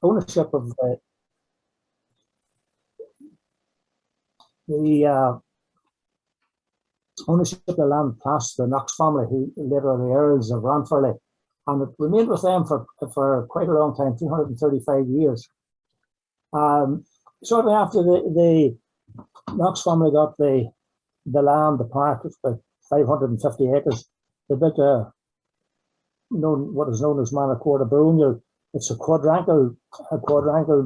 ownership of the ownership of the land passed to the Knox family, who later are the Earls of Ranfurly, and it remained with them for quite a long time, 235 years. Shortly after the Knox family got the land, the park, it's about 550 acres, they built what is known as Manor Court of Bruniel. It's a quadrangle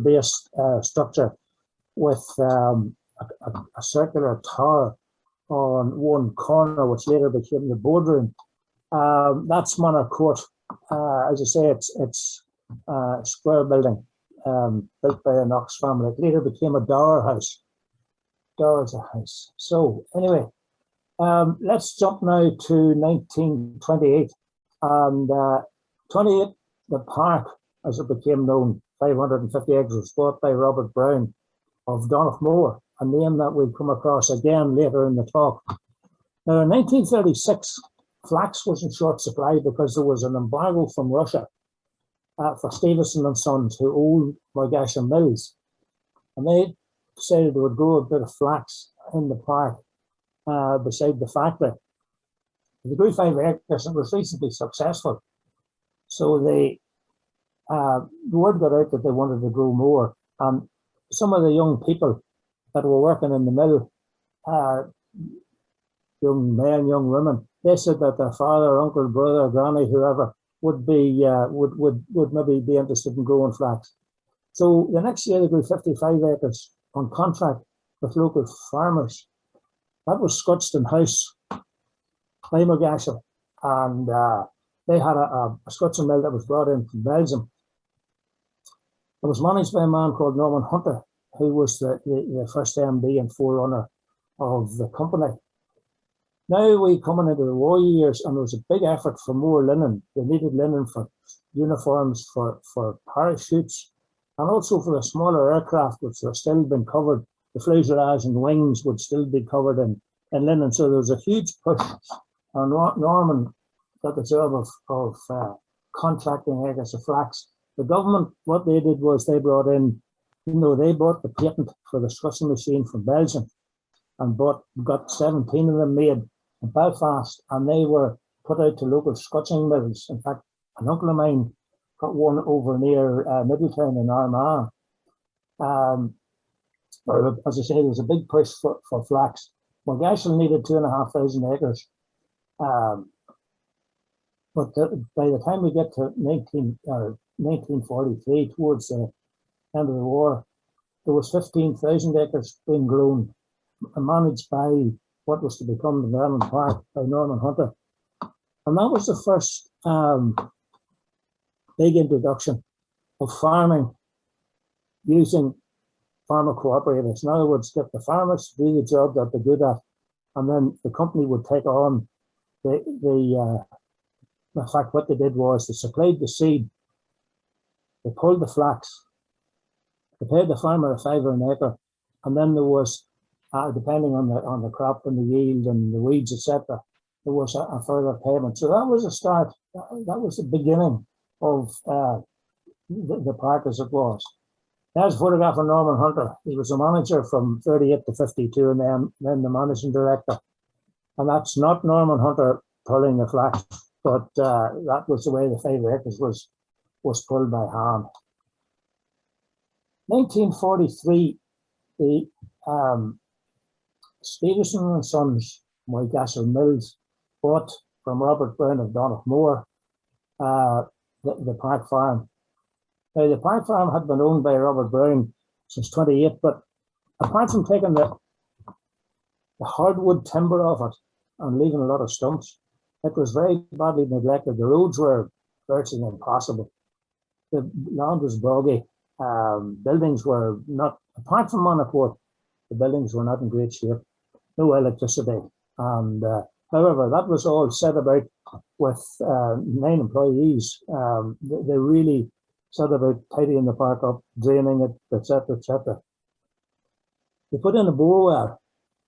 based structure with a circular tower on one corner, which later became the boardroom. That's Manor Court. As I say, it's a square building built by the Knox family. It later became a dower house. Dower's a house. So anyway, let's jump now to 1928. And 28, the park, as it became known, 550 acres, was bought by Robert Brown of Donaghmore, a name that we'll come across again later in the talk. Now, in 1936, flax was in short supply because there was an embargo from Russia for Stevenson and Sons, who owned Moygasha Mills. And they decided they would grow a bit of flax in the park beside the factory. They grew 5 acres and was reasonably successful. So the word got out that they wanted to grow more. And some of the young people that were working in the mill, young men, young women, they said that their father, uncle, brother, granny, whoever would maybe be interested in growing flax. So the next year they grew 55 acres on contract with local farmers. That was Scotstoun House by Moygasha, and they had a Scotstoun mill that was brought in from Belgium. It was managed by a man called Norman Hunter, who was the first MD and forerunner of the company. Now we coming into the war years, and there was a big effort for more linen. They needed linen for uniforms, for parachutes, and also for the smaller aircraft, which were still being covered. The fuselage and wings would still be covered in linen. So there was a huge push. And Norman got the job of contracting acres of flax. The government, what they did was they brought in, they bought the patent for the scutching machine from Belgium and got 17 of them made in Belfast, and they were put out to local scutching mills. In fact, an uncle of mine got one over near Middletown in Armagh. As I say, there was a big push for flax. Moygasha needed 2,500 acres. But by the time we get to 1943, towards the end of the war, there was 15,000 acres being grown and managed by what was to become the Vernon Park by Norman Hunter. And that was the first big introduction of farming using farmer cooperatives. In other words, get the farmers to do the job that they're good at, and then the company would take on the fact what they did was they supplied the seed, they pulled the flax, they paid the farmer a $5 an acre, and then there was, depending on the crop and the yield and the weeds, etc., there was a further payment. So that was a start. That was the beginning of the park as it was. There's a photograph of Norman Hunter. He was a manager from 38 to 52, and then the managing director. And that's not Norman Hunter pulling the flax, but that was the way the 5 acres was pulled by hand. 1943, the Stevenson and Sons Moygasha Mills bought from Robert Brown of Donaghmore the Park Farm. Now, the Park Farm had been owned by Robert Brown since 28, but apart from taking the hardwood timber off it and leaving a lot of stumps, it was very badly neglected. The roads were virtually impossible. The land was boggy. Buildings were not, apart from Manor Court, the buildings were not in great shape. No electricity. And however, that was all set about with 9 employees. They really set about tidying the park up, draining it, etc., etc. They put in a bore well,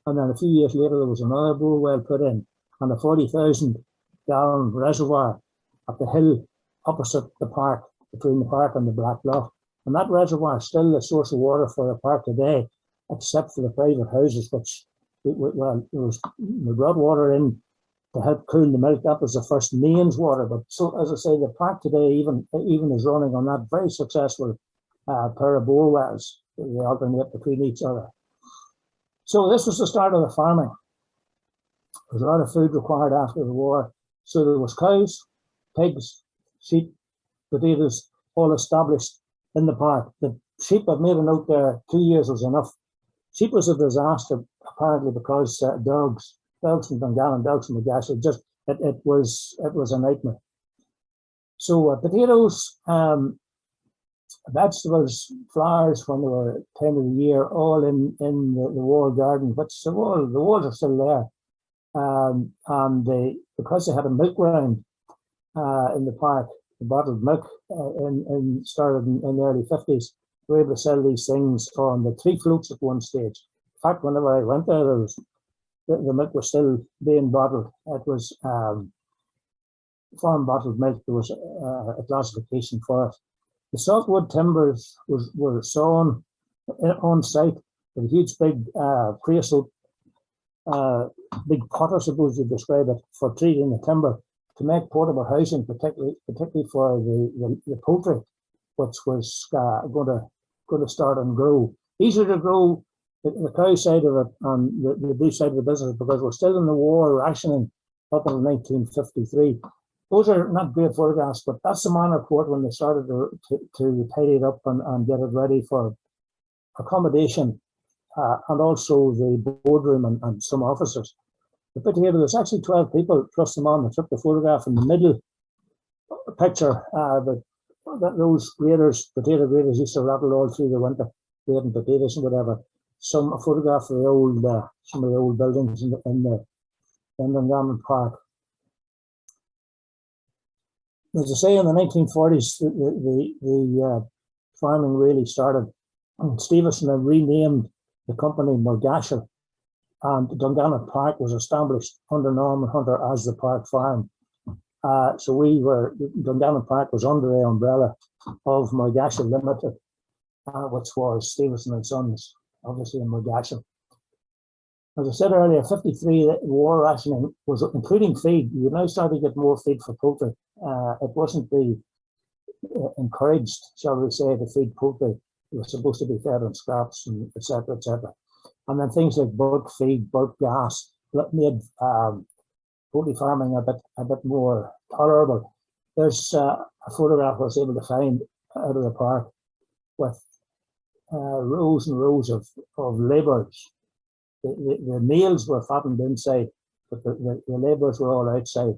and then a few years later there was another bore well put in, and a 40,000-gallon reservoir at the hill opposite the park, between the park and the Black Lough. And that reservoir is still the source of water for the park today, except for the private houses, which, well, we brought water in to help cool the milk. That was the first mains water. But so, as I say, the park today even is running on that very successful pair of bore wells. They alternate between each other. So this was the start of the farming. There was a lot of food required after the war. So there was cows, pigs, sheep, potatoes, all established in the park. The sheep, I've made a note there, 2 years was enough. Sheep was a disaster, apparently, because dogs from Dungannon, dogs from Mogash, it was a nightmare. So potatoes, vegetables, flowers when they were time of the year, all in the wall garden, which the walls are still there. And because they had a milk round in the park, the bottled milk started in the early 50s, we were able to sell these things on the 3 floats at one stage. In fact, whenever I went there, the milk was still being bottled. It was farm bottled milk. There was a classification for it. The saltwood timbers were sawn on site with a huge big creosote, big pot, I suppose you describe it, for treating the timber to make portable housing, particularly for the poultry, which was going to start and grow. Easier to grow the cow side of it and the beef side of the business, because we're still in the war rationing up until 1953. Those are not great photographs, but that's the Manor Court when they started to tidy it up and get it ready for accommodation, and also the boardroom and some offices. The put together, there's actually 12 people plus the man that took the photograph in the middle picture. Those graders, potato graders, used to rattle all through the winter, grading potatoes and whatever. A photograph of the old, some of the old buildings in the Dungannon Park. As I say, in the 1940s, the farming really started. And Stevenson had renamed the company Mogash, and Dungannon Park was established under Norman Hunter as the Park Farm. So Dungannon Park was under the umbrella of Mogash Limited, which was Stevenson and Sons, obviously in Mogash. As I said earlier, 53, the war rationing was including feed. You now start to get more feed for poultry. It wasn't encouraged, shall we say, to feed poultry. It was supposed to be fed on scraps, and et cetera, et cetera. And then things like bulk feed, bulk gas, made poultry farming a bit more tolerable. There's a photograph I was able to find out of the park with rows and rows of labourers. The males were fattened inside, but the labourers were all outside.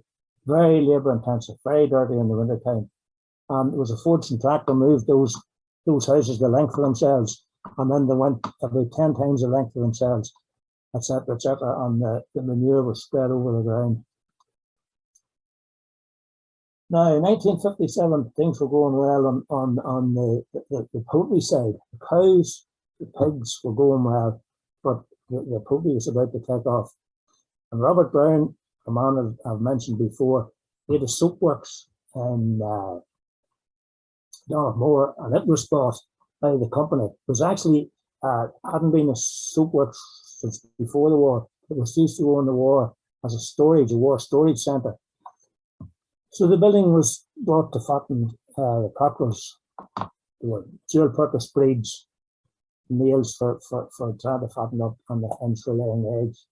Very labour intensive, very dirty in the winter time. And it was a forge and tractor moved those houses the length of themselves, and then they went about 10 times the length of themselves, etc., etc., and the manure was spread over the ground. Now, in 1957, things were going well on the poultry side. The cows, the pigs were going well, but the poultry was about to take off. And Robert Brown, a man I've mentioned before, he had a soapworks in Donaghmore, and it was bought by the company. It was actually, hadn't been a soapworks since before the war. It was used to go in the war as a war storage centre. So the building was brought to fatten the cockerels. They were dual-purpose breeds, males for trying to fatten up, and the hens for laying eggs.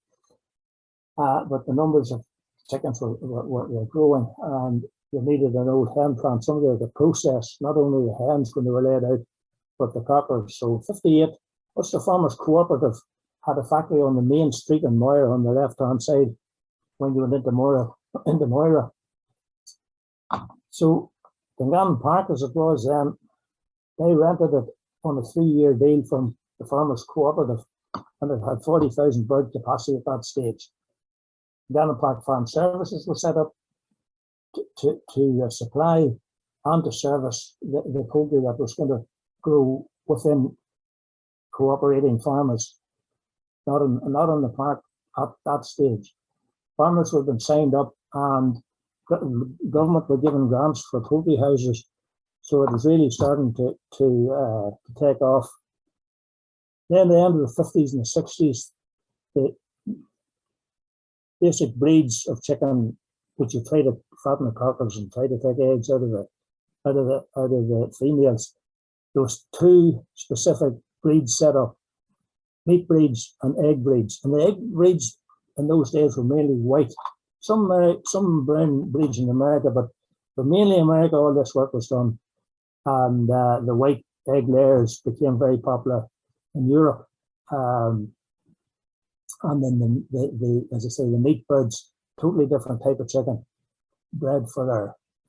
But the numbers of chickens were growing, and they needed an old hen plant, somewhere to process not only the hens when they were laid out, but the cockers. So 58, Ulster Farmers Cooperative had a factory on the main street in Moira on the left-hand side when you went into Moira. So Dungannon Park, as it was then, they rented it on a 3-year deal from the Farmers Cooperative, and it had 40,000 bird capacity at that stage. Dungannon Park Farm Services were set up to supply and to service the poultry that was going to grow within cooperating farmers, not on the park at that stage. Farmers were been signed up, and government were given grants for poultry houses So it was really starting to take off. Then the end of the 50s and the 60s, the basic breeds of chicken, which you try to fatten the cockles and try to take eggs out of the females. There was two specific breeds set up: meat breeds and egg breeds. And the egg breeds in those days were mainly white. Some brown breeds in America, but mainly in America, all this work was done. And the white egg layers became very popular in Europe. And then as I say, the meat birds, totally different type of chicken, bred for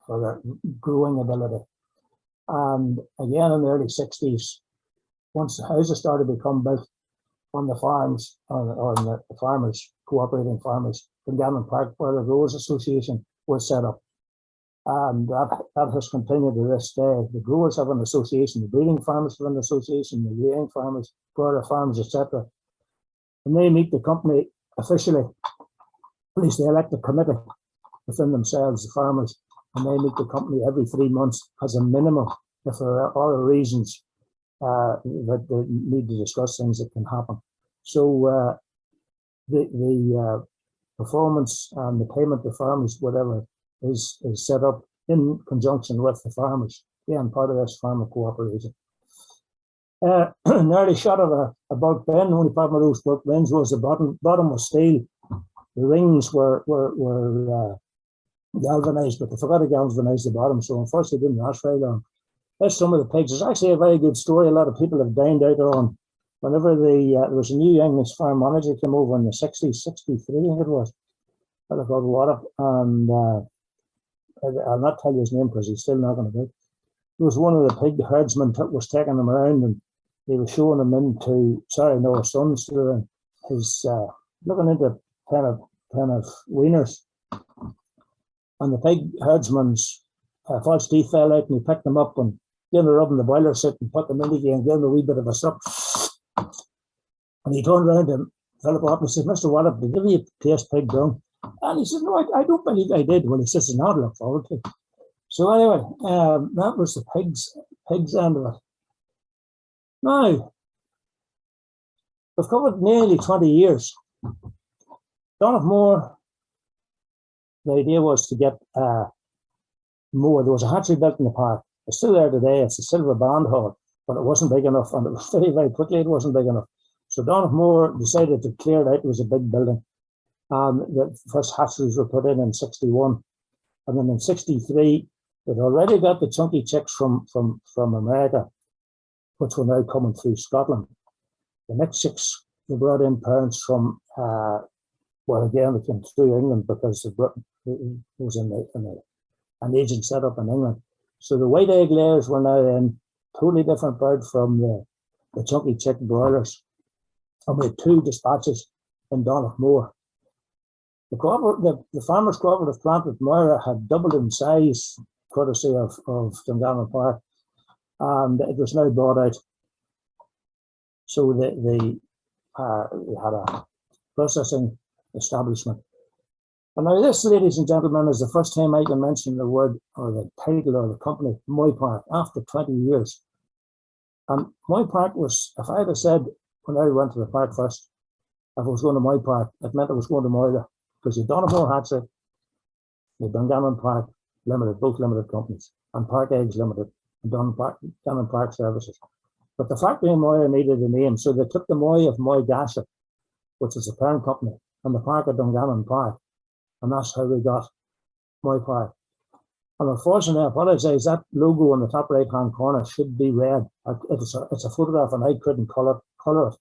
their growing ability. And again, in the early 60s, once the houses started to become built on the farms, on the farmers, cooperating farmers, the Dungannon Park Broiler Growers Association was set up. And that has continued to this day. The growers have an association, the breeding farmers have an association, the laying farmers, broiler farms, etc. And they meet the company officially, at least they elect a committee within themselves, the farmers, and they meet the company every 3 months as a minimum. If there are other reasons that they need to discuss things that can happen. So the performance and the payment to farmers, whatever, is set up in conjunction with the farmers. Again, part of this farmer cooperation. Nearly shot at a bulk bin. The only problem with those bulk bins was the bottom was steel. The rings were galvanized, but they forgot to galvanize the bottom, so unfortunately it didn't last very long. That's some of the pigs. It's actually a very good story. A lot of people have dined out on. Whenever there was a new English farm manager came over in the 60s, 63, I think it was, a fellow called Water, and I'll not tell you his name because he's still not going to be. It was one of the pig herdsmen was taking them around, and he was showing them into, his son's through, his looking into kind of weaners. And the pig herdsman's false teeth fell out, and he picked them up and gave them a rub in the boiler set and put them in again and gave them a wee bit of a suck. And he turned around and Philip up and said, "Mr. Wallop, did you taste pig dung?" And he said, "No, I don't believe I did." Well, he says, "It's not to look forward to." So anyway, that was the pigs end of it. Now, we've covered nearly 20 years. Donaghmore, the idea was to get more. There was a hatchery built in the park. It's still there today. It's a silver band hall, but it wasn't big enough, and it was very quickly it wasn't big enough. So Donaghmore decided to clear it out. It was a big building. The first hatcheries were put in 61. And then in 63, they'd already got the chunky chicks from America, which were now coming through Scotland. The next chicks, they brought in parents from, again, they came through England because it was an agent set up in England. So the white egg layers were now in, totally different bird from the chunky chick broilers. And we had 2 dispatches in Donaghmore. The Farmers Cooperative plant at Moira had doubled in size, courtesy of Dungannon Park, and it was now bought out. So they had a processing establishment. And now this, ladies and gentlemen, is the first time I can mention the word or the title or the company, Moy Park, after 20 years. And Moy Park was, if I had said when I went to the park first, if I was going to Moy Park, it meant I was going to Moira, because you've Donaghmore Hatchery, you've Dungannon Park Limited, both limited companies, and Park Eggs Limited, and Dungannon Park Services. But the factory in Moira needed a name, so they took the Moy of Moy Gasher, which is the parent company, and the Park of Dungannon Park, and that's how we got Moy Park. And unfortunately, I apologise, that logo in the top right-hand corner should be red. It's a photograph, and I couldn't colour it.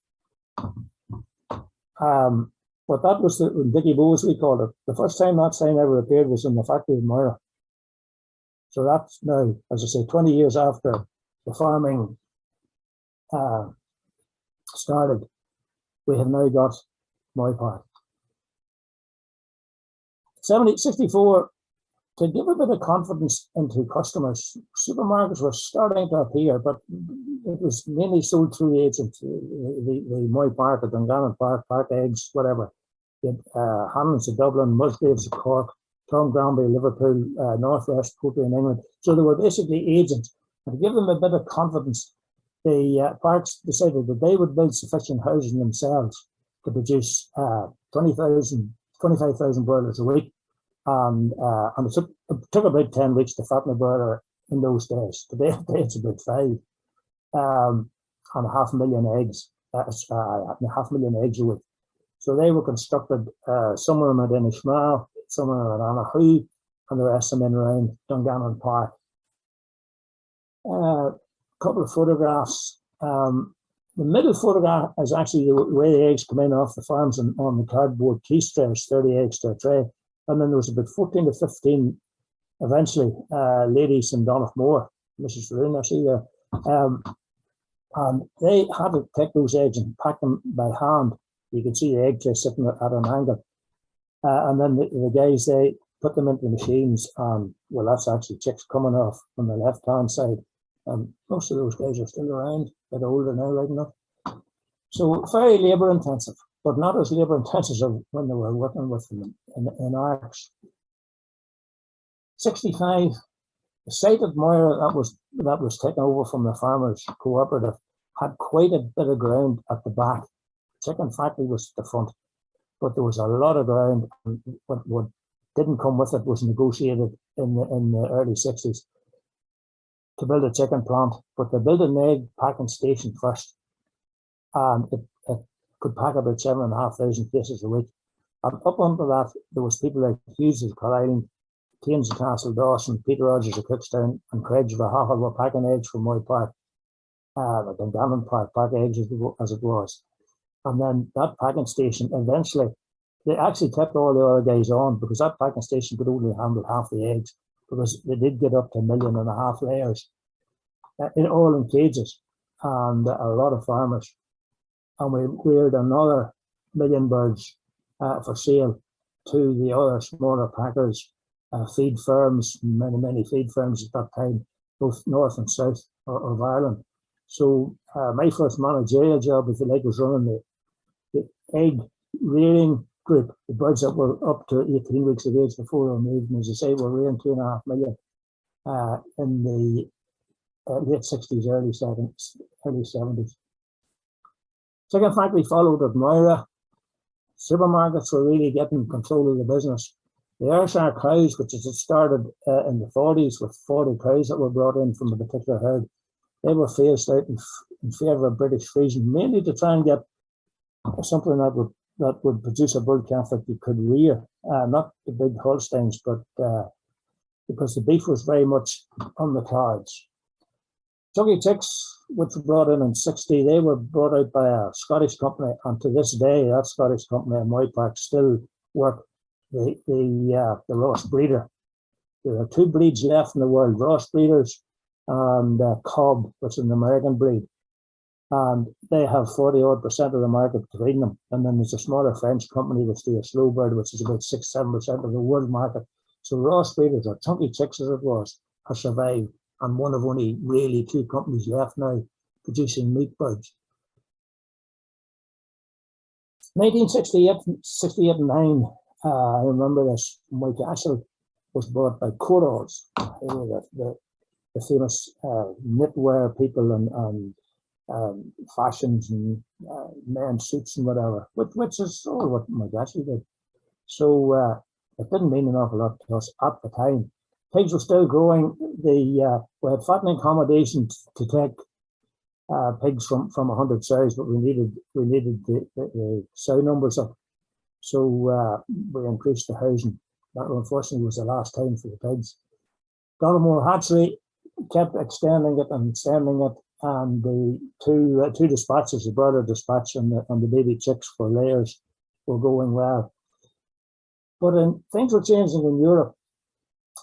But that was the Dickie Bowes, we called it. The first time that sign ever appeared was in the factory in Moira. So that's now, as I say, 20 years after the farming started, we have now got Moy Park. 64, to give a bit of confidence into customers, supermarkets were starting to appear, but it was mainly sold through agents, the Moy Park, or Dungannon Park, Park Eggs, whatever. Hamlin's of Dublin, Musgraves of Cork, Tom Granby, Liverpool, Northwest Poultry in England. So they were basically agents. And to give them a bit of confidence, the parks decided that they would build sufficient housing themselves to produce 25,000 broilers a week. And it took about 10 weeks to fatten a broiler in those days. Today it's about 5. And 500,000 eggs, 500,000 eggs a week. So they were constructed, some of them at Inishmal, some of them at Anahu, and the rest of them in around Dungannon Park. A couple of photographs. The middle photograph is actually the way the eggs come in off the farms and on the cardboard case trays, 30 eggs to a tray. And then there was about 14 to 15, eventually, ladies in Donaghmore, Mrs. Faroon, I see there. And they had to take those eggs and pack them by hand. You can see the egg tray sitting at an angle. And then the guys, they put them into machines, and well, that's actually chicks coming off on the left-hand side. Most of those guys are still around, a bit older now, right enough. So very labour intensive, but not as labour intensive as when they were working with them in arcs. 65, the site at Moira that was taken over from the farmers cooperative had quite a bit of ground at the back. The chicken factory was at the front, but there was a lot of ground. And what didn't come with it was negotiated in the early 60s to build a chicken plant, but they built an egg packing station first, and it could pack about 7,500 cases a week. And up under that, there was people like Hughes of Carlisle, Keynes of Castle Dawson, Peter Rogers of Cookstown, and Craig of Ahaffa were packing eggs from Moy Park, like Dungannon Park, pack eggs as it was. And then that packing station, eventually, they actually kept all the other guys on because that packing station could only handle half the eggs, because they did get up to 1.5 million layers, all in cages, and a lot of farmers. And we reared another 1 million birds for sale to the other smaller packers, feed firms, many feed firms at that time, both north and south of Ireland. So my first managerial job, if you like, was running the egg rearing group, the birds that were up to 18 weeks of age before they were moved. And as I say, we're rearing 2.5 million in the late 60s, early 70s. Chicken factory followed at Moira. Supermarkets were really getting control of the business. The Ayrshire cows, which had started in the 40s with 40 cows that were brought in from a particular herd, they were phased out in favour of British Friesian, mainly to try and get something that would produce a bull calf that you could rear, not the big Holsteins, but because the beef was very much on the cards. Chuggy chicks, which were brought in 60, they were brought out by a Scottish company, and to this day, that Scottish company in Moy Park still work the Ross breeder. There are 2 breeds left in the world, Ross breeders and Cobb, which is an American breed. And they have 40-odd% of the market between them. And then there's a smaller French company which do a slow bird, which is about 6-7% of the world market. So Ross breeders, or chunky chicks as it was, have survived. And one of only really 2 companies left now producing meat birds. 1968 and 9, I remember this, Mike Castle was bought by Corals, the famous knitwear people and fashions and men's suits and whatever, which is all what Mike Ashley did. So it didn't mean an awful lot to us at the time. Pigs were still growing. We had fattening accommodation to take pigs from 100 sows, but we needed the sow numbers up. So we increased the housing. That unfortunately was the last time for the pigs. Donaghmore Hatchery kept extending it, and the two dispatches, the broiler dispatch and the baby chicks for layers, were going well. But things were changing in Europe,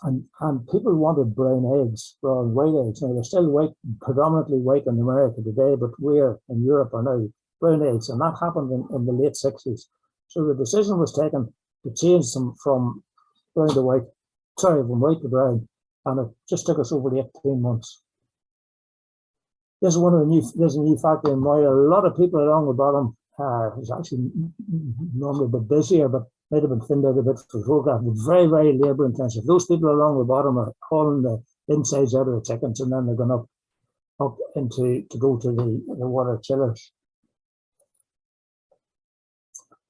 and people wanted brown eggs rather than white eggs. Now they're still white, predominantly white in America today, but we're in Europe are now brown eggs, and that happened in the late 60s. So the decision was taken to change them from brown to white, from white to brown, and it just took us over 18 months. This is there's a new factory in Moya. A lot of people along the bottom. It's actually normally a bit busier, but might have been thinned out a bit for photograph. But very, very labour intensive. Those people along the bottom are hauling the insides out of the chickens, and then they're going up into to go to the water chillers.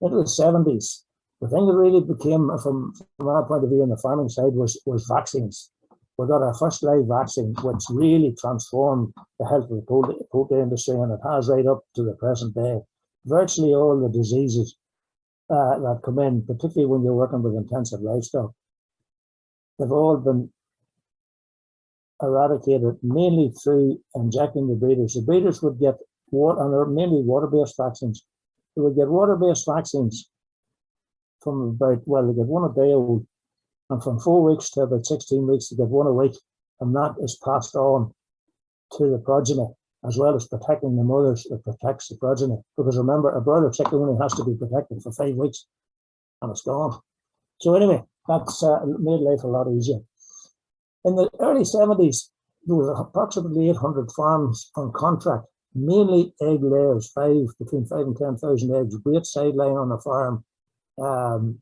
Into the 70s, the thing that really became, from our point of view on the farming side, was vaccines. We got our first live vaccine, which really transformed the health of the poultry industry, and it has right up to the present day. Virtually all the diseases that come in, particularly when you're working with intensive livestock, they've all been eradicated mainly through injecting the breeders. The breeders would get water, and they're mainly water-based vaccines. They would get water-based vaccines from about, well, they get one a day old, and from 4 weeks to about 16 weeks, they get one a week, and that is passed on to the progeny, as well as protecting the mothers. It protects the progeny. Because remember, a broiler chicken only has to be protected for 5 weeks, and it's gone. So anyway, that's made life a lot easier. In the early 70s, there was approximately 800 farms on contract, mainly egg layers, between 5 and 10,000 eggs, great sideline on the farm. And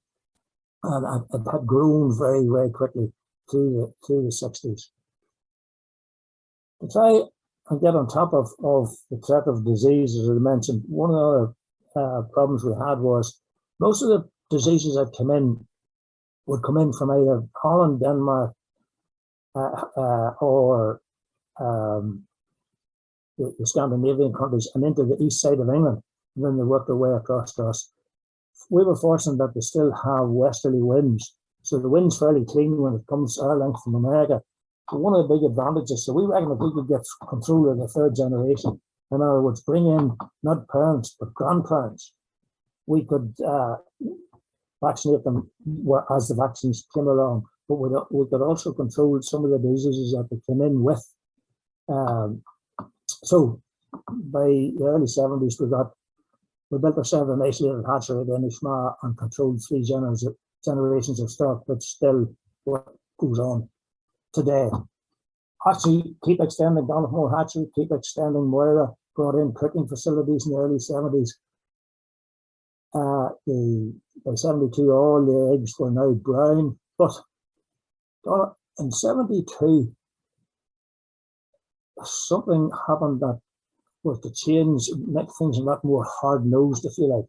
it had grown very, very quickly through the 60s. To try and get on top of the threat of disease, as I mentioned, one of the problems we had was most of the diseases that would come in from either Holland, Denmark, or the Scandinavian countries, and into the east side of England, and then they worked their way across to us. We were fortunate that they still have westerly winds, so the wind's fairly clean when it comes our length from America. So one of the big advantages, so we reckon if we could get control of the third generation, in other words, bring in not parents but grandparents, we could vaccinate them as the vaccines came along, but we could also control some of the diseases that they came in with. So by the early 70s, we built ourselves an isolated hatchery at Inishma and controlled 3 generations of stock, which still goes on today. Hatchery, keep extending Donoughmore hatchery, keep extending Moira, brought in cooking facilities in the early 70s. By 72, all the eggs were now brown, but in 72, something happened that was to change, make things a lot more hard-nosed, if you like.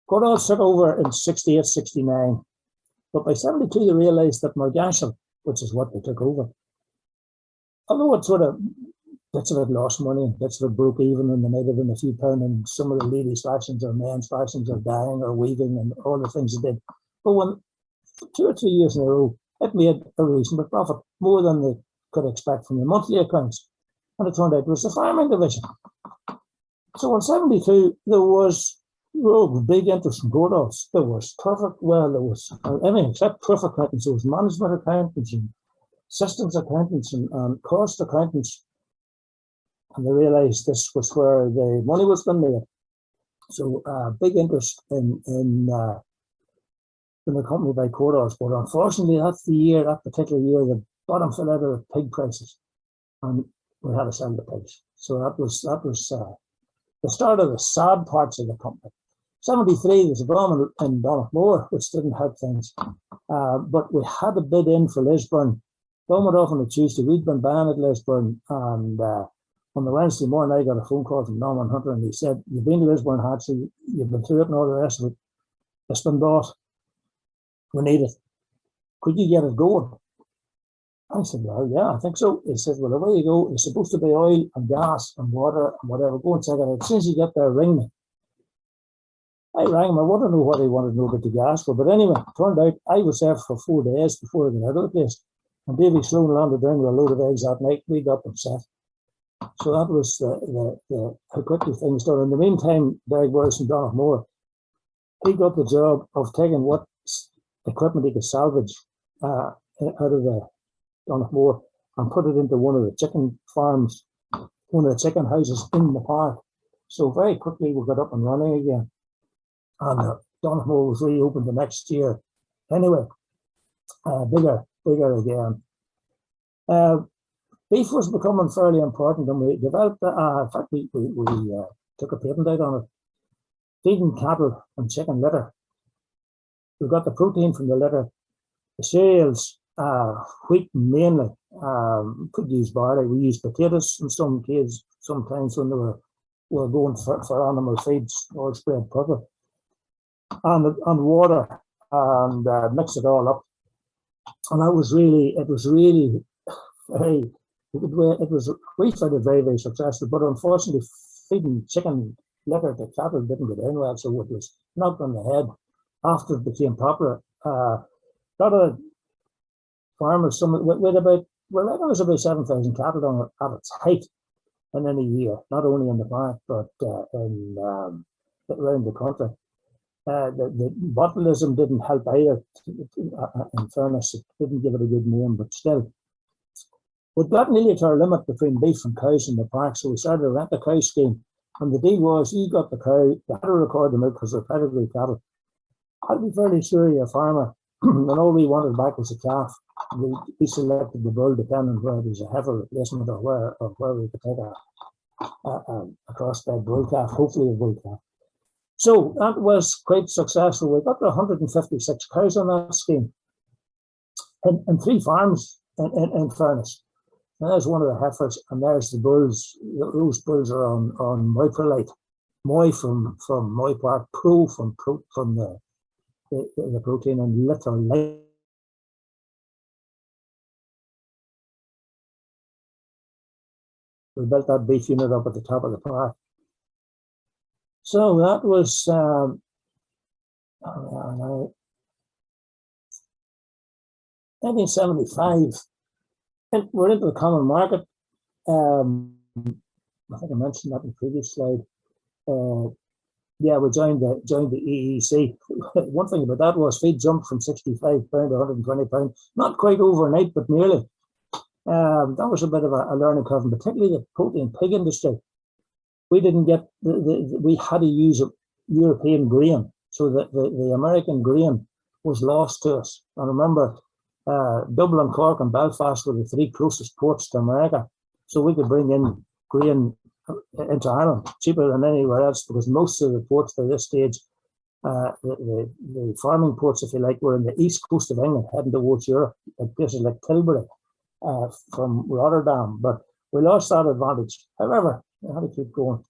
Goodall took over in 68, 69, but by 72 they realised that Margasham, which is what they took over, although it sort of, bits of it lost money, bits of it broke even, and they might have been a few pounds, and some of the ladies' fractions or men's fractions or dyeing or weaving and all the things they did. But when 2 or 3 years in a row, it made a reasonable profit, more than they could expect from the monthly accounts. And it turned out it was the farming division. So in 72, there was big interest in Goodall's. There was everything except turf accountants. There was management accountants and systems accountants and cost accountants. And they realised this was where the money was being made. So big interest in the company by Goodall's. But unfortunately, that particular year, the bottom fell out of the pig prices. And we had to sell the pigs. So that was the start of the sad parts of the company. 73, there's a bomb in Donoughmore, which didn't help things. But we had to bid in for Lisburn. Bomb went off on a Tuesday. We'd been banned at Lisburn. And on the Wednesday morning, I got a phone call from Norman Hunter, and he said, "You've been to Lisburn hatchery, you've been through it and all the rest of it. It's been bought. We need it. Could you get it going?" I said, "Well, yeah, I think so." He said, "Well, away you go. It's supposed to be oil and gas and water and whatever. Go and check it out. As soon as you get there, ring me." I rang him. I wanted to know what he wanted to know about the gas for. But anyway, it turned out I was there for 4 days before I got out of the place. And Davy Sloan landed down with a load of eggs that night. We got upset. So that was how quickly things done. In the meantime, Derek Boyce and Donoughmore, he got the job of taking what equipment he could salvage out of the Donoughmore and put it into one of the chicken farms, one of the chicken houses in the park. So very quickly we got up and running again. And Donoughmore was reopened the next year. Anyway, bigger again. Beef was becoming fairly important, and we developed, in fact, we took a patent out on it. Feeding cattle and chicken litter. We got the protein from the litter. The cereals wheat mainly. Could use barley. We used potatoes in some cases sometimes when they were going for animal feeds, all spread purple, and water, and mix it all up. And it was really very, it was, we found it very, very successful, but unfortunately feeding chicken litter to cattle didn't go down well, so it was knocked on the head after it became popular. A lot of farmers, there was about 7,000 cattle on it at its height in any year, not only in the park, but around the country. The botulism didn't help either. In fairness, it didn't give it a good name, but still. We got nearly to our limit between beef and cows in the park, so we started a rent-a-cow scheme. And the deal was, you got the cow, you had to record them out because they're pedigree cattle. I'd be fairly sure you're a farmer, and all we wanted back was a calf. We selected the bull depending on where it was a heifer replacement or where we could take a crossbred bull calf, hopefully a bull calf. So that was quite successful. We got to 156 cows on that scheme in 3 farms, in fairness. And there's one of the heifers, and there's the bulls. Those bulls are on Moiprolite. Moi from Moi Park, Pro from the protein, and Little Light. We built that beef unit up at the top of the park. So that was 1975. And we're into the common market. I think I mentioned that in the previous slide. Yeah, we joined the EEC. One thing about that was feed jumped from £65 to £120. Not quite overnight, but nearly. That was a bit of a learning curve, and particularly the protein pig industry. We didn't get we had to use European grain, so that the American grain was lost to us. And remember, Dublin, Cork, and Belfast were the 3 closest ports to America, so we could bring in grain into Ireland cheaper than anywhere else, because most of the ports by this stage, the farming ports, if you like, were in the east coast of England, heading towards Europe, at places like Tilbury, from Rotterdam. But we lost that advantage. However, we had to keep going.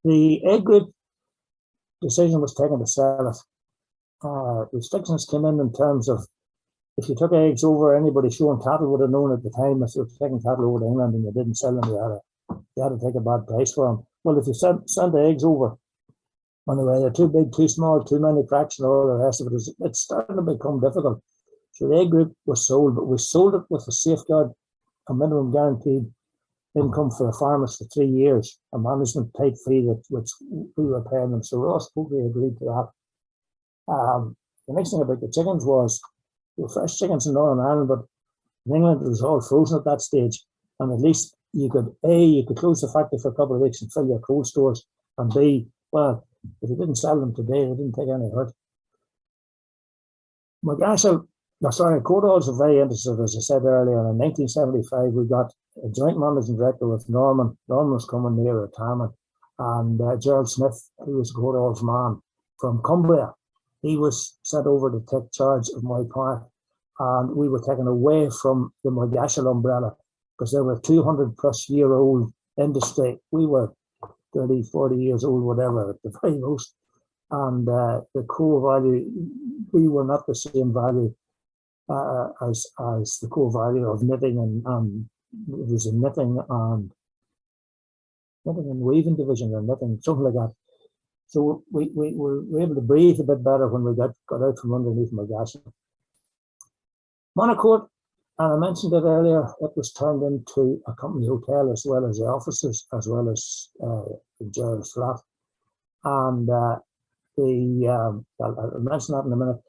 The egg group decision was taken to sell it. Restrictions came in terms of, if you took eggs over, anybody showing cattle would have known at the time if you were taking cattle over to England and you didn't sell them, you had to take a bad price for them. Well, if you sent the eggs over, and they were either too big, too small, too many cracks, and all the rest of it, it's starting to become difficult. So the egg group was sold, but we sold it with a safeguard, a minimum guaranteed income for the farmers for 3 years, a management type fee which we were paying them. So Ross totally agreed to that. The next thing about the chickens was, they were fresh chickens in Northern Ireland, but in England it was all frozen at that stage. And at least you could close the factory for a couple of weeks and fill your cold stores, and B, well, if you didn't sell them today, they didn't take any hurt. Cordals are very interested, as I said earlier. In 1975, we got a joint managing director with Norman. Norman was coming near retirement, and Gerald Smith, who was Cordals man from Cumbria, he was sent over to take charge of my park, and we were taken away from the Moyashel umbrella because they were 200-plus-year-old industry. We were 30, 40 years old, whatever, at the very most. And the core value, we were not the same value as the core value of knitting, and it was a knitting and weaving division, or knitting, something like that. So we were able to breathe a bit better when we got out from underneath Moyashel. Monacourt, and I mentioned it earlier, it was turned into a company hotel, as well as the offices, as well as Gerald's flat. And I'll mention that in a minute.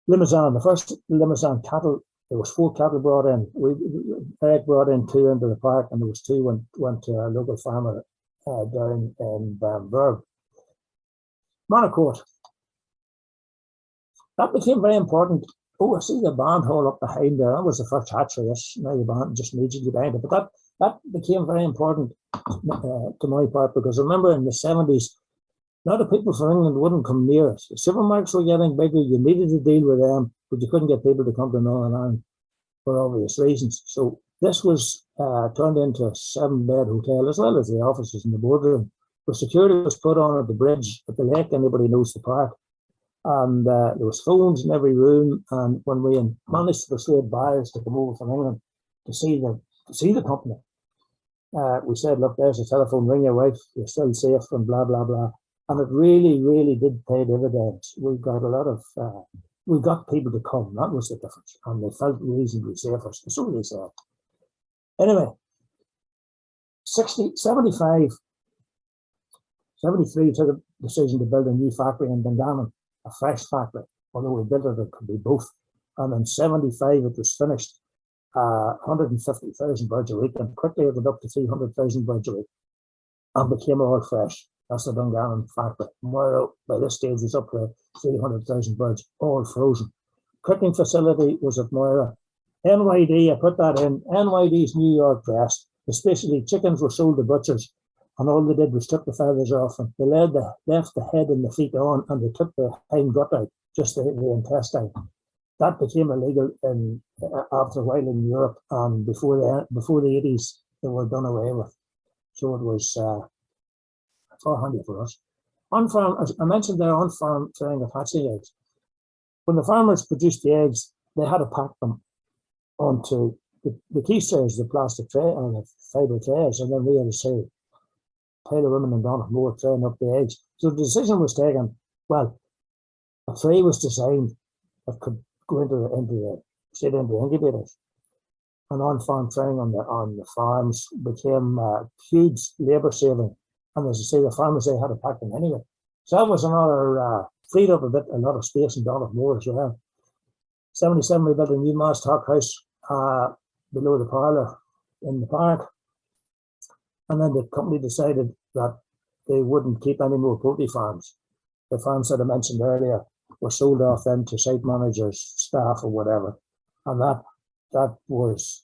Limousin, the first Limousin cattle, there was 4 cattle brought in. Eric brought in 2 into the park, and there was 2 went to a local farmer down in Bamberg. Monacourt. That became very important. Oh, I see the band hall up behind there. That was the first hatchery. Now the band just immediately behind it. But that became very important to my part, because remember in the 70s, A lot of people from England wouldn't come near us. The supermarkets were getting bigger. You needed to deal with them, but you couldn't get people to come to Northern Ireland for obvious reasons. So this was turned into a 7-bed hotel, as well as the offices and the boardroom. The security was put on at the bridge at the lake. Anybody knows the park. And there was phones in every room. And when we managed to persuade buyers to come over from England to see the company, we said, look, there's a telephone, ring your wife, you're still safe, and blah, blah, blah. And it really, really did pay dividends. We got a lot of, we got people to come. That was the difference. And they felt reasonably safer. So they said. Anyway, 75, 73 took a decision to build a new factory in Dungannon, a fresh factory. Although we built it, it could be both. And in 75, it was finished. 150,000 birds a week, and quickly it went up to 300,000 birds a week and became all fresh. That's the Dungannon factory. Moira, by this stage, was up to 300,000 birds, all frozen. Cooking facility was at Moira. NYD, I put that in, NYD's New York dress. Especially chickens were sold to butchers, and all they did was took the feathers off them. They left the head and the feet on, and they took the hind gut out, just the intestine. That became illegal after a while in Europe, and before the 80s, they were done away with. So it was far handy for us. On farm, as I mentioned there, on farm trying of hatching eggs. When the farmers produced the eggs, they had to pack them onto the quiche trays, the plastic tray, or the fibre trays, and then we had to say, pile of women and Donald Moore traying up the eggs. So the decision was taken, well, a tray was designed that could go straight into the incubators. And on-farm training on the farms became huge labour saving. And as I say, the farmers, they had to pack them anyway. So that was another, freed up a lot of space in Donald Moore as well. 77, we built a new mast hock house below the parlour in the park. And then the company decided that they wouldn't keep any more poultry farms. The farms that I mentioned earlier were sold off then to site managers, staff, or whatever. And that was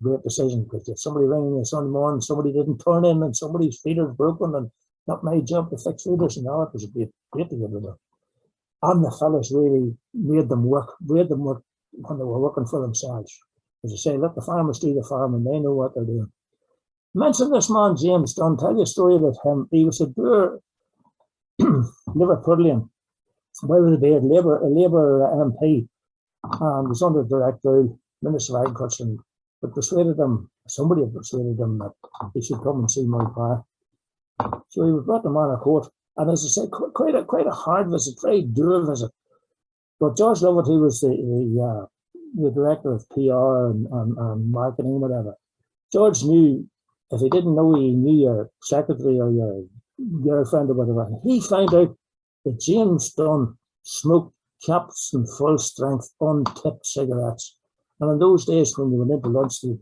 a great decision, because if somebody rang me Sunday morning, somebody didn't turn in, and somebody's feeder's broken, and not my job to fix feeders, and all, it was great to get rid of. And the fellas really made them work when they were working for themselves. As I say, let the farmers do the farm, and they know what they're doing. Mention this man, James Dunn, tell you a story about him. He was a poor Liverpudlian, with a beard, a Labour MP, and was under direct rule, Minister of Agriculture, but somebody had persuaded him that he should come and see my park. So he was brought him on a court, and as I say, quite a hard visit, very dour visit. But George Lovett, who was the director of PR and marketing, whatever, George knew, if he didn't know, he knew your secretary or your girlfriend or whatever. He found out that James Dunn smoked caps and full strength untipped cigarettes. And in those days, when you went into lunch, the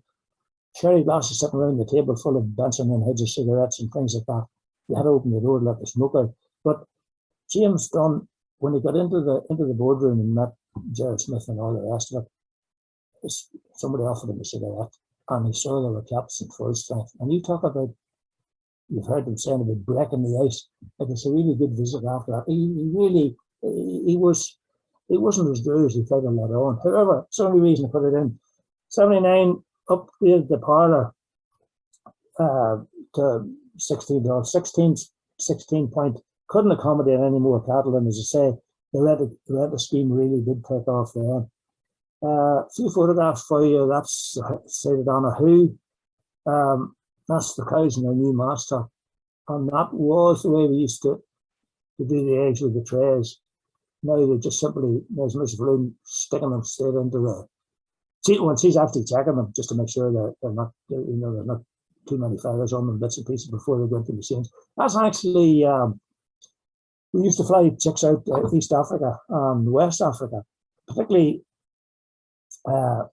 cherry glasses sitting around the table full of Benson and Hedges cigarettes and things like that. You had to open the door to let the smoke out. But James Dunn, when he got into the boardroom and met Gerald Smith and all the rest of it, somebody offered him a cigarette, and he saw there were caps and full strength. And you talk about, you've heard them saying about breaking the ice. It was a really good visit after that. He wasn't as good as he tried to let on. However, it's the only reason I put it in. 79 upgraded the parlour to 16 point. Couldn't accommodate any more cattle, and as I say, the rental scheme really did take off there. A few photographs for you. That's sited on a who. That's the cows in their new master, and that was the way we used to do the eggs with the trays. Now they just simply, there's Mrs. Bloom sticking them straight into when she's actually checking them just to make sure that they're not, there's not too many feathers on them, bits and pieces before they go into the machines. That's actually, we used to fly chicks out East Africa and West Africa, particularly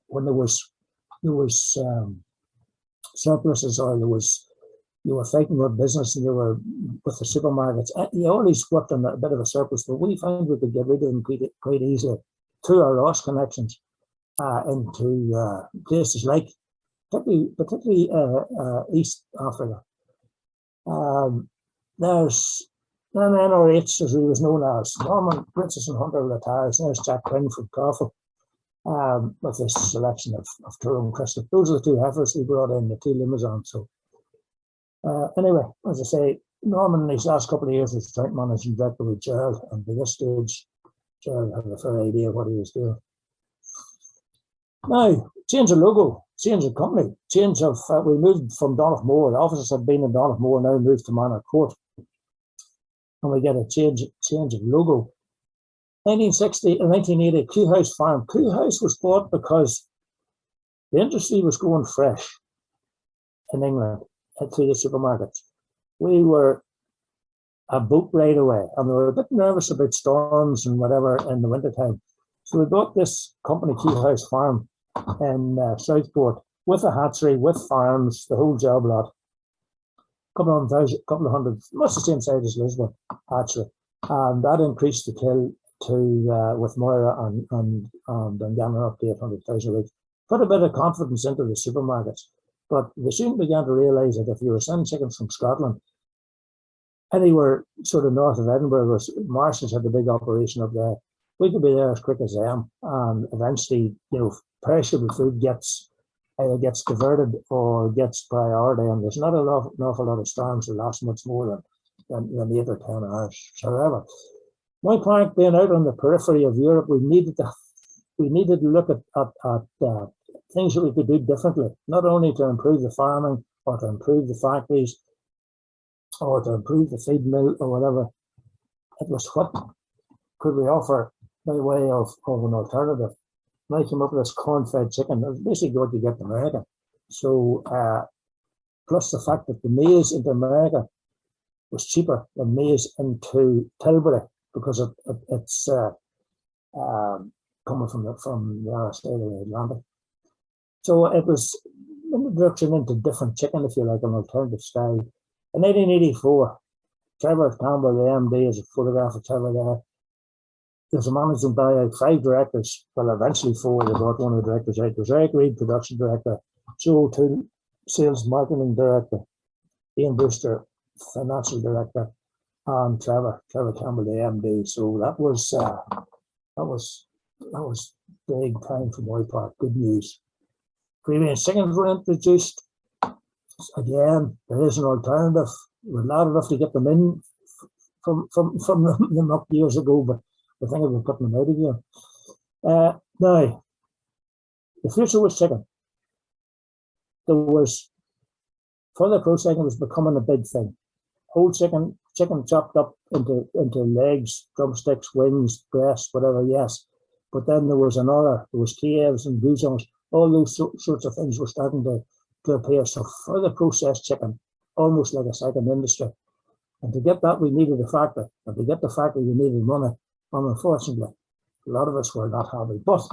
when there was surpluses, or you were fighting with business and you were with the supermarkets. You always worked on a bit of a surplus, but we found we could get rid of them quite easily through our Ross connections into places like, particularly East Africa. There's And NRH, as he was known as. Norman Richardson Hunter retires. There's Jack Quinn from Coffle, with this selection of Tyrone Christoph. Those are the two heifers we brought in, the two Limousin. So anyway, as I say, Norman in his last couple of years was joint managing director with Gerald, and by this stage, Gerald had a fair idea what he was doing. Now, change of logo, change of company, change of, we moved from Donaghmore. The offices had been in Donaghmore, now moved to Manor Court. And we get a change of logo. 1980, Coo House Farm. Coo House was bought because the industry was going fresh in England through the supermarkets. We were a boat ride away, and we were a bit nervous about storms and whatever in the wintertime. So we bought this company, Coo House Farm, in Southport, with a hatchery, with farms, the whole job lot. Couple of hundred, much the same size as Lisbon hatchery, and that increased the kill to with Moira and Dungannon up to 800,000 a week. Put a bit of confidence into the supermarkets, but they soon began to realise that if you were sending chickens from Scotland, anywhere sort of north of Edinburgh, Marston's had the big operation up there. We could be there as quick as them, and eventually, perishable food either gets diverted or gets priority, and there's not an awful lot of storms that last much more than 8 or 10 hours. However, my point being out on the periphery of Europe, we needed to look at things that we could do differently, not only to improve the farming or to improve the factories or to improve the feed mill or whatever. It was what could we offer by way of an alternative. And I came up with this corn-fed chicken. That's basically what you get in America. So, plus the fact that the maize into America was cheaper than maize into Tilbury because it's coming from the other side of the Atlantic. So it was an introduction into different chicken, if you like, an alternative style. In 1984, Trevor Campbell, the MD, is a photograph of Trevor there. There's a managing buyout, 5 directors, well, eventually 4, they brought one of the directors out. There's Eric Reid, production director, Joe Toole, sales marketing director, Ian Brewster, financial director, and Trevor Campbell, the MD. So that was big time for my part. Good news. Premium chickens were introduced. Again, there is an alternative. We're not enough to get them in from them up years ago, but we're thinking of putting them out again. Now, the future was chicken. There was further processing was becoming a big thing. Whole chicken chopped up into legs, drumsticks, wings, breasts, whatever. Yes, but then there was calves and goujons. All those sorts of things were starting to appear. So further processed chicken, almost like a second industry. And to get that, we needed a factory. And to get the factory, we needed money. And unfortunately, a lot of us were not happy. But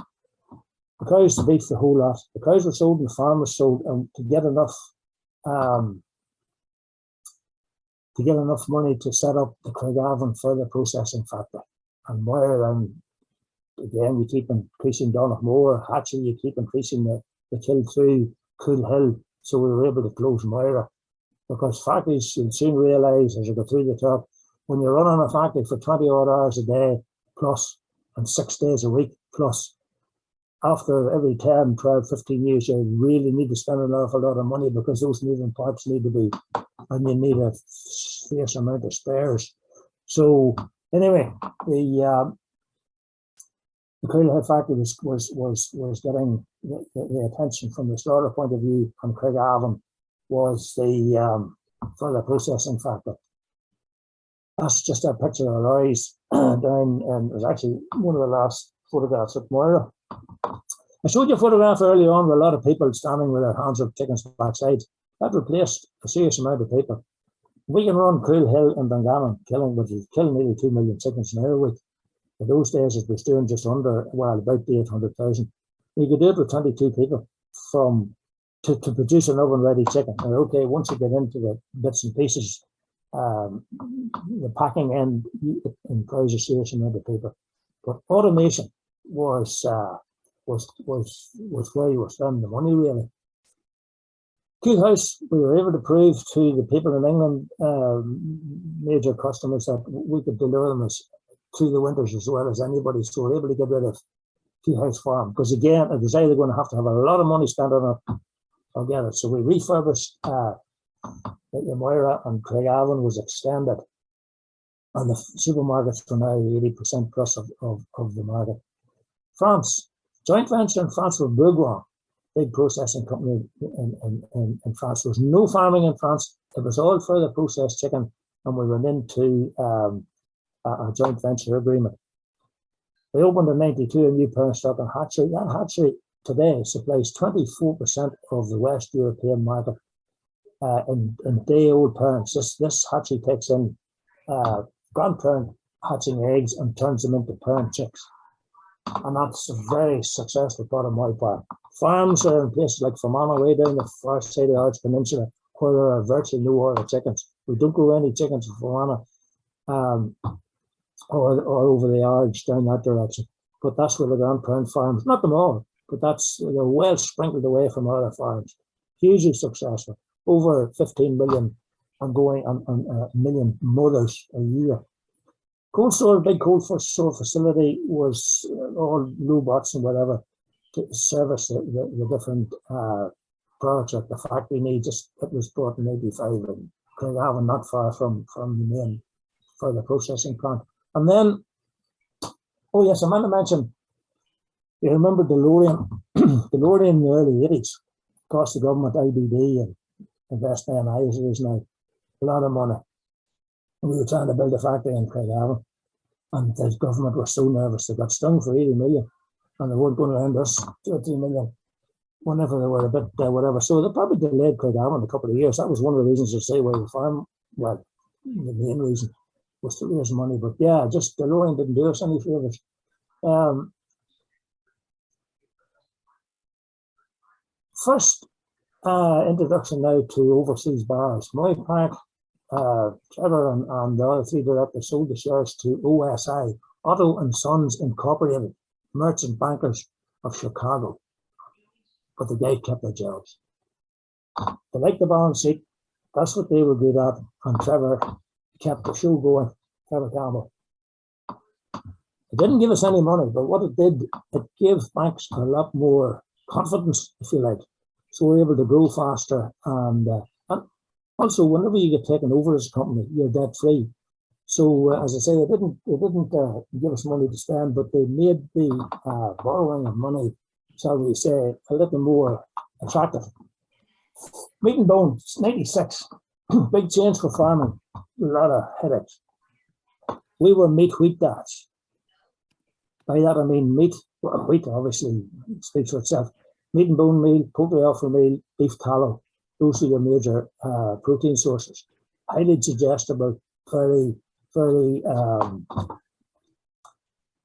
the cows, the beef, the whole lot, the cows were sold and the farm was sold, and to get enough money to set up the Craigavon further processing factory. And more than, again, you keep increasing Donaghmore, hatchery, you keep increasing the kill through Cool Hill. So we were able to close Moira, because factories, you'll soon realise as you go through the top, when you're running a factory for 20 odd hours a day plus and 6 days a week plus, after every 10, 12, 15 years, you really need to spend an awful lot of money, because those moving parts need to be, and you need a fierce amount of spares. So anyway, the Cool Hill factory was getting the attention from the slaughter point of view, and Craigavon was the further processing factory. That's just a picture of Larry's down, and it was actually one of the last photographs at Moira. I showed you a photograph earlier on with a lot of people standing with their hands up chickens backside. That replaced a serious amount of people. We can run Cool Hill and Dungannon, which is killing nearly 2 million chickens an hour a week. In those days, it was doing just under, well, about 800,000. You could do it with 22 people to produce an oven-ready chicken. And okay, once you get into the bits and pieces, the packing end employs a serious amount of people. But automation was where you were spending the money, really. House, we were able to prove to the people in England, major customers, that we could deliver them through the winters as well as anybody. So we're able to get rid of House Farm, because again, it was either going to have a lot of money spent on it or get it. So we refurbished the Moira, and Craigavon was extended, and the supermarkets are now 80% plus of the market. France, joint venture in France with Bourgoin, big processing company in France. There was no farming in France. It was all further processed chicken, and we went into a joint venture agreement. They opened in '92 a new parent stock and hatchery. That hatchery today supplies 24% of the West European market in day-old parents. This hatchery takes in grandparent hatching eggs and turns them into parent chicks. And that's a very successful part of my part. Farms are in places like Fermanagh, way down the far side of the Arch Peninsula, where there are virtually no other chickens. We don't grow any chickens in Fermanagh or over the Arch down that direction. But that's where the grandparent farms, not them all, but they're well sprinkled away from other farms. Hugely successful. Over 15 million and going on a million mothers a year. Cold store, big cold store facility was all robots and whatever to service the different products that the factory needs. It was brought in '85 in Craigavon, not far from the main further processing plant. And then, oh yes, I meant to mention, you remember DeLorean? DeLorean in the early '80s cost the government IBD and investment in ISOs now a lot of money. We were trying to build a factory in Craigavon, and the government was so nervous they got stung for 80 million, and they weren't going to lend us 2 or 3 million whenever they were a bit whatever. So they probably delayed Craigavon a couple of years. That was one of the reasons to say why the farm, well, the main reason was to raise money. But yeah, just DeLorean didn't do us any favours. First introduction now to overseas bars. My part, Trevor and the other 3 directors sold the shares to OSI, Otto and Sons Incorporated, merchant bankers of Chicago. But the guys kept their jobs. They liked the balance sheet. That's what they were good at. And Trevor kept the show going, Trevor Campbell. It didn't give us any money, but what it did, it gave banks a lot more confidence, if you like. So we're able to grow faster, and also whenever you get taken over as a company, you're debt free. So as I say, it didn't give us money to spend, but they made the borrowing of money, shall we say, a little more attractive. Meat and Bone, 96, big change for farming, a lot of headaches. We were meat wheat dads. By that I mean meat, well, wheat obviously speaks for itself. Meat and bone meal, poultry offal meal, beef tallow. Those are your major protein sources. Highly digestible, very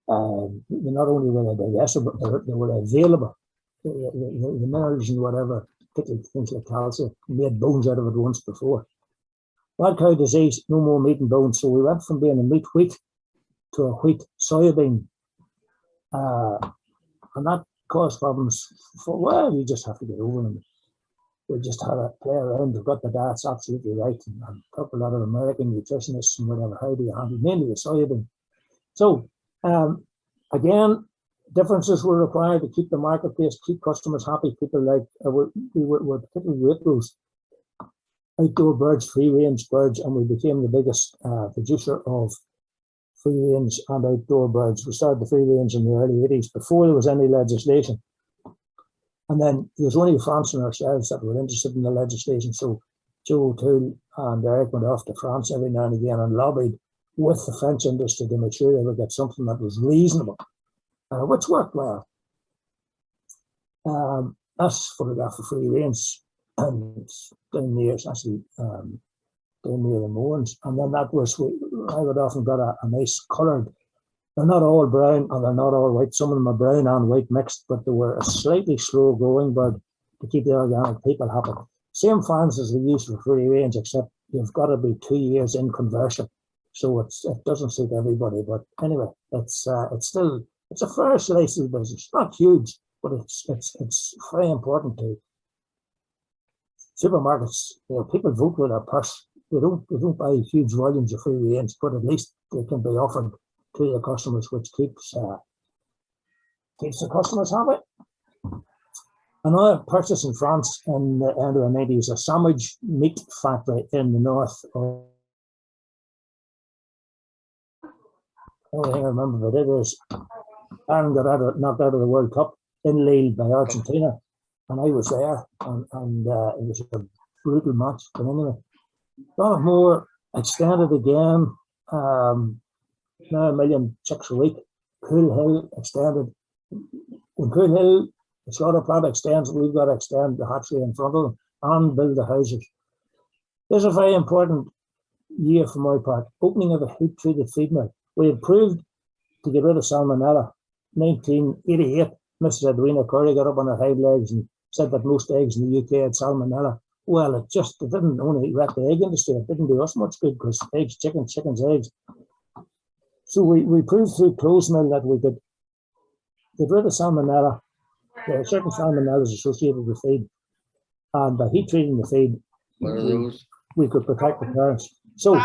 not only were they digestible, but they were available. The minerals and whatever, particularly things like calcium, made bones out of it once before. Mad cow disease, no more meat and bone. So we went from being a meat wheat to a wheat soybean. And that caused problems for, well, you just have to get over them. We just had to play around. We've got the dats absolutely right, and talk a lot of American nutritionists and whatever. How do you handle mainly the soybean? So again, differences were required to keep the marketplace, keep customers happy. People like we were particularly great those outdoor birds, free range birds, and we became the biggest producer of free range and outdoor birds. We started the free range in the early '80s before there was any legislation. And then there was only France and ourselves that were interested in the legislation. So Joe O'Toole and Eric went off to France every now and again and lobbied with the French industry to make sure they would get something that was reasonable, which worked well. That's photograph of free range, and down near, it's actually down near the Moorings. And then that was, I would often get a nice coloured. They're not all brown and they're not all white. Some of them are brown and white mixed, but they were a slightly slow growing bird to keep the organic people happy. Same farms as we use for free range, except you've got to be 2 years in conversion. So it doesn't suit everybody. But anyway, it's a fair slice of the business. Not huge, but it's very important to supermarkets, people vote with their purse. They don't buy huge volumes of free range, but at least they can be offered to the customers, which keeps the customers happy. Another purchase in France in the end of the 90s, a sandwich meat factory in the north of, I remember what it is. Ireland got knocked out of the World Cup in Lille by Argentina, and I was there, and it was a brutal match. But anyway, Donmore extended again, now 1 million chicks a week. Cool Hill extended. When Cool Hill, the slaughter plant extends, we've got to extend the hatchery in front of them and build the houses. This is a very important year for my part. Opening of the heat-treated feed mill. We approved to get rid of salmonella. 1988, Mrs. Edwina Curry got up on her hind legs and said that most eggs in the UK had salmonella. Well, it didn't only wreck the egg industry, it didn't do us much good because eggs, chickens, eggs. So we proved through close mill that we could get rid of salmonella. There are certain salmonellas associated with feed, and by heat treating the feed, we could protect the parents. So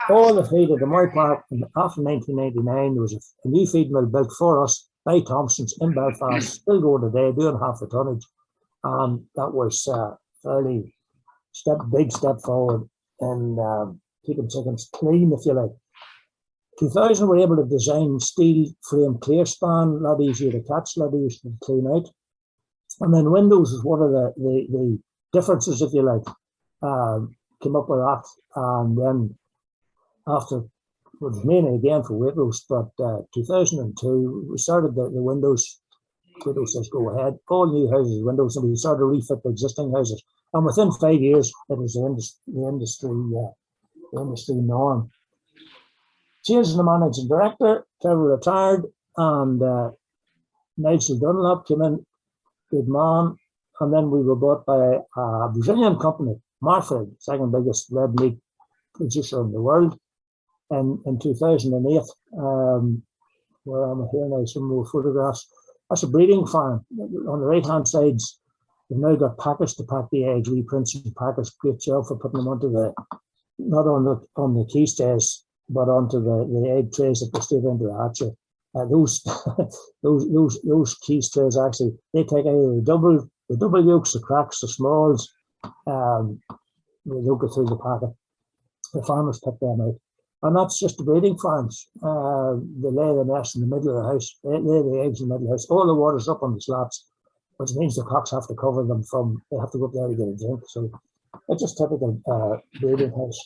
all the feed at the Moy Park after 1999, there was a new feed mill built for us by Thompson's in Belfast, still going today, doing half the tonnage. And that was a fairly big step forward in keeping chickens clean, if you like. 2000, we were able to design steel frame clear span, a lot easier to catch, a lot easier to clean out. And then windows is one of the differences, if you like. Came up with that, and then after, it was mainly again for Waitrose, but 2002, we started the windows. Waitrose says, go ahead, all new houses, windows, and we started to refit the existing houses. And within 5 years, it was the industry norm. Changed the managing director, Trevor retired, and Nigel Dunlop came in, good man, and then we were bought by a Brazilian company, Marfrig, second biggest red meat producer in the world, in 2008. Where am I here now? Some more photographs. That's a breeding farm. On the right-hand sides, we've now got packers to pack the eggs, reprints and packers. Great job for putting them onto not on the key stays, but onto the egg trays that go straight into the hatchery. Those key trays actually, they take either the double yolks, the cracks, the smalls. They'll go through the packet. The farmers pick them out. And that's just the breeding farms. They lay the nest in the middle of the house. They lay the eggs in the middle of the house. All the water's up on the slats, which means the cocks have to cover them they have to go up there to get a drink. So it's just typical breeding house.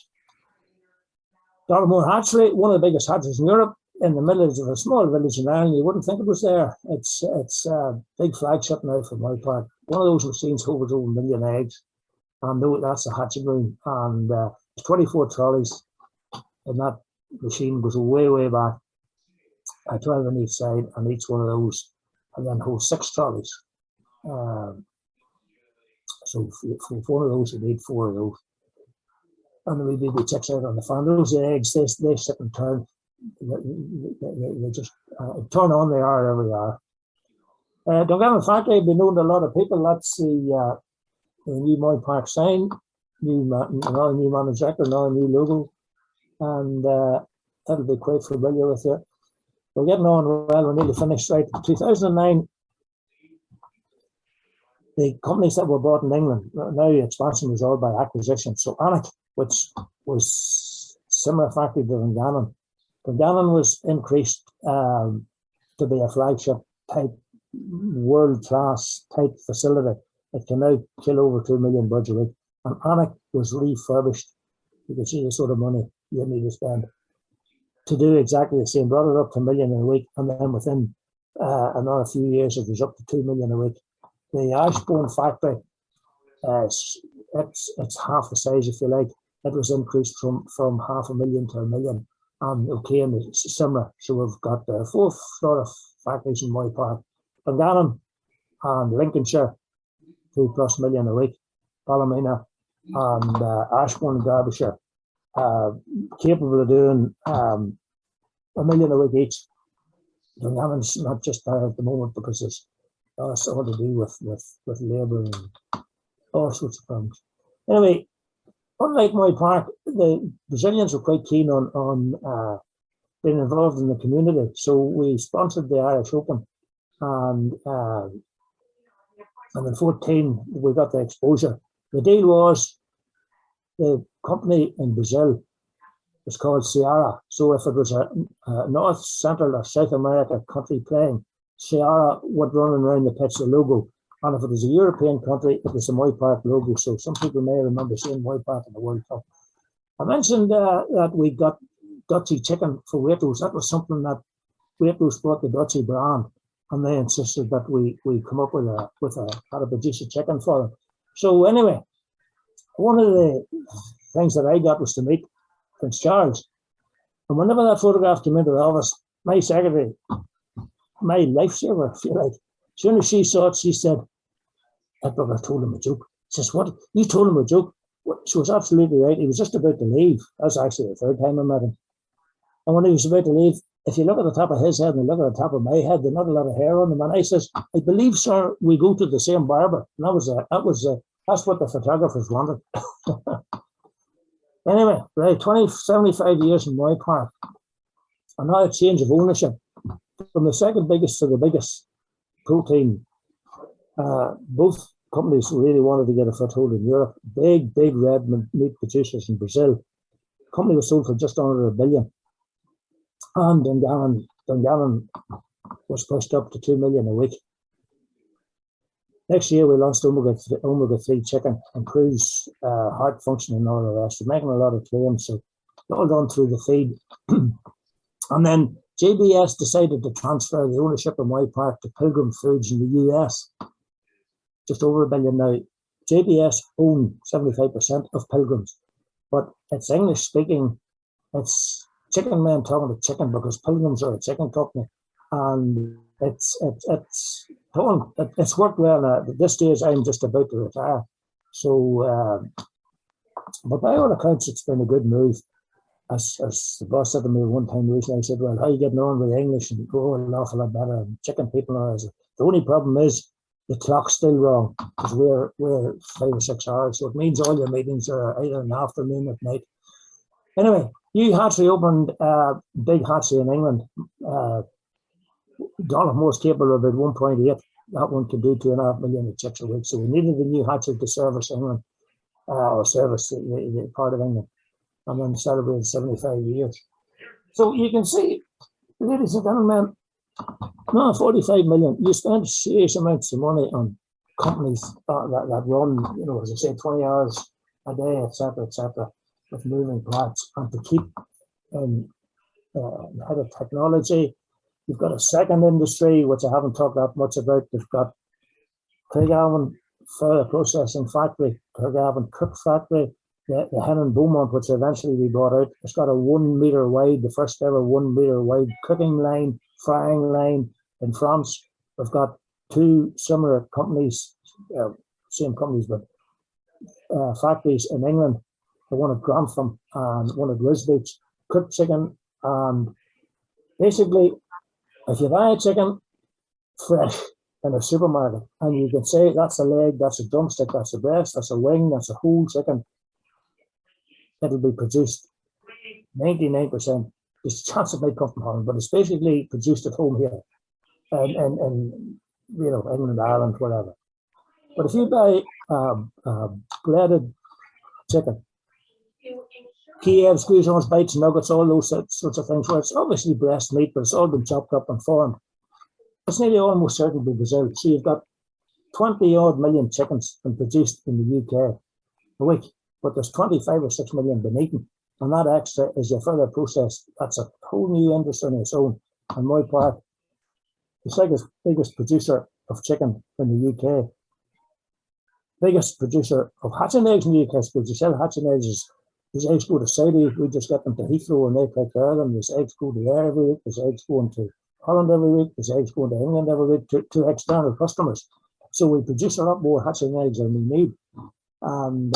Dollamore Hatchery, one of the biggest hatcheries in Europe, in the middle of a small village in Ireland. You wouldn't think it was there. It's a big flagship now for my part. One of those machines holds over 1 million eggs. And that's a hatching room. And 24 trolleys. And that machine goes way, way back, 12 on each side, and each one of those, and then holds 6 trolleys. So for one of those, we need 4 of those. And then we do the chicks out on the farm. Those eggs, they sit and turn. They just turn on, they are every hour. Dungannon Factory, been known to a lot of people. That's the new Moy Park sign, new managing director, now a new logo. And that'll be quite familiar with you. We're getting on well, we're nearly finished. Right, 2009, the companies that were bought in England, now the expansion was all by acquisition. So Alec, which was similar factory to Dungannon. Dungannon was increased to be a flagship type, world-class type facility. It can now kill over 2 million birds a week. And Alec was refurbished. You can see the sort of money you need to spend to do exactly the same. Brought it up to 1 million a week, and then within another few years, it was up to 2 million a week. The Ashbourne factory, it's half the size, if you like. It was increased from 500,000 to 1 million, and O'Kane is similar. So we've got 4 sort of factories in Moy Park. Dungannon and Lincolnshire, 2+ million a week. Ballymena and Ashbourne in Derbyshire, capable of doing 1 million a week each. Dungannon's not just there at the moment because it's something to do with labour and all sorts of things. Anyway, unlike my park, the Brazilians were quite keen on being involved in the community. So we sponsored the Irish Open, and in 14 we got the exposure. The deal was the company in Brazil was called Ceará. So if it was a North, Central, or South America country playing, Ceará would run around the pitch the logo. And if it was a European country, it was the Moy Park logo. So some people may remember seeing Moy Park in the World Cup. I mentioned that we got Dutchy chicken for Waitrose. That was something that Waitrose brought the Dutchy brand, and they insisted that we come up with how to produce a chicken for them. So anyway, one of the things that I got was to meet Prince Charles. And whenever that photograph came into the office, my secretary, my lifesaver, if you like, as soon as she saw it, she said, "That brother told him a joke." She says, "What? You told him a joke?" She was absolutely right. He was just about to leave. That was actually the third time I met him. And when he was about to leave, if you look at the top of his head and you look at the top of my head, there's not a lot of hair on them. And I says, "I believe, sir, we go to the same barber." And that's what the photographers wanted. Anyway, right, 75 years in Moy Park. And now a change of ownership from the second biggest to the biggest protein. Both companies really wanted to get a foothold in Europe. Big red meat producers in Brazil. The company was sold for just under $1 billion. And Dungannon was pushed up to $2 million a week. Next year, we launched omega-3 chicken, improves heart function and all the rest. We're making a lot of claims, so all done through the feed. And then JBS decided to transfer the ownership of Moy Park to Pilgrim Foods in the US. Just over $1 billion now. JBS own 75% of Pilgrim's, but it's English speaking. It's chicken men talking to chicken because Pilgrims are a chicken company, and it's worked well. At this stage, I'm just about to retire. So, but by all accounts, it's been a good move. As the boss said to me one time recently, I said, "Well, how are you getting on with English?" And go an awful lot better. And chicken people are. The only problem is the clock's still wrong because we're 5 or 6 hours. So it means all your meetings are either in the afternoon or at night. Anyway, new hatchery opened, big hatchery in England. Most capable of about 1.8. That one could do 2.5 million chicks a week. So we needed a new hatchery to service England, or service the part of England. And then celebrated 75 years. So you can see, ladies and gentlemen, no, 45 million. You spend serious amounts of money on companies that run, as I say, 20 hours a day, etc., with moving parts, and to keep ahead of technology. You've got a second industry, which I haven't talked that much about. They've got Craigavon Further Processing Factory, Craigavon Cook Factory, the hen in Beaumont, which eventually we bought out. It's got a 1 meter wide, the first ever 1 meter wide cooking line, frying line in France. We've got two similar companies, same companies, but factories in England. The one at Grantham and one at Wisbech, cooked chicken. And basically, if you buy a chicken fresh in a supermarket and you can say that's a leg, that's a drumstick, that's a breast, that's a wing, that's a whole chicken, it'll be produced 99%. There's a chance it might come from Holland, but it's basically produced at home here, in England, Ireland, whatever. But if you buy breaded chicken, Kiev's, Goujon's, bites, nuggets, all those sorts of things, where it's obviously breast meat, but it's all been chopped up and formed, it's nearly almost certain to be Brazil. So you've got 20 odd million chickens been produced in the UK a week, but there's 25 or 6 million been eaten. And that extra is your further process. That's a whole new industry on its own. And Moy Park, the biggest producer of chicken in the UK, biggest producer of hatching eggs in the UK, because you sell hatching eggs, these eggs go to Saudi, we just get them to Heathrow and they take care of them. These eggs go to there every week, there's eggs going to Holland every week, there's eggs going to England every week to external customers. So we produce a lot more hatching eggs than we need. And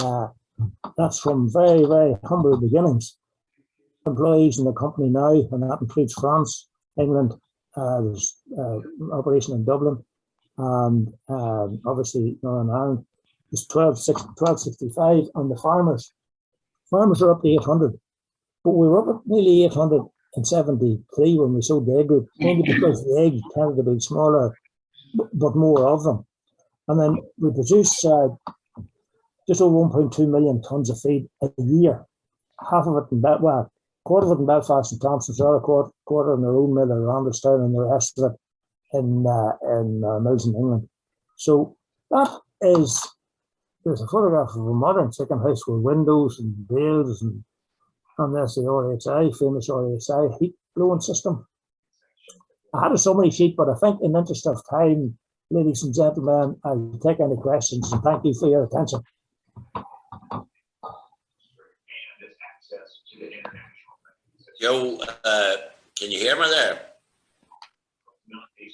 that's from very, very humble beginnings. Employees in the company now, and that includes France, England, there's operation in Dublin, and obviously Northern Ireland. is 1265, and the farmers are up to 800. But we were up at nearly 873 when we sold the egg group, mainly because the eggs tended to be smaller, but more of them. And then we produce just over 1.2 million tonnes of feed a year. Half of it in Belfast, quarter of it in Belfast and Thompson's, the other quarter in their own mill in Ronderstown, and the rest of it in mills in England. So that is, there's a photograph of a modern chicken house with windows and bales, and there's the RHI, famous RHI heat blowing system. I had a summary sheet, but I think in the interest of time, ladies and gentlemen, I'll take any questions, and thank you for your attention. Joe, can you hear me there?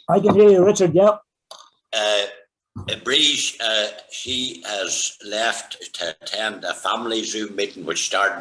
I can hear you, Richard, yeah. Breeze, she has left to attend a family Zoom meeting which started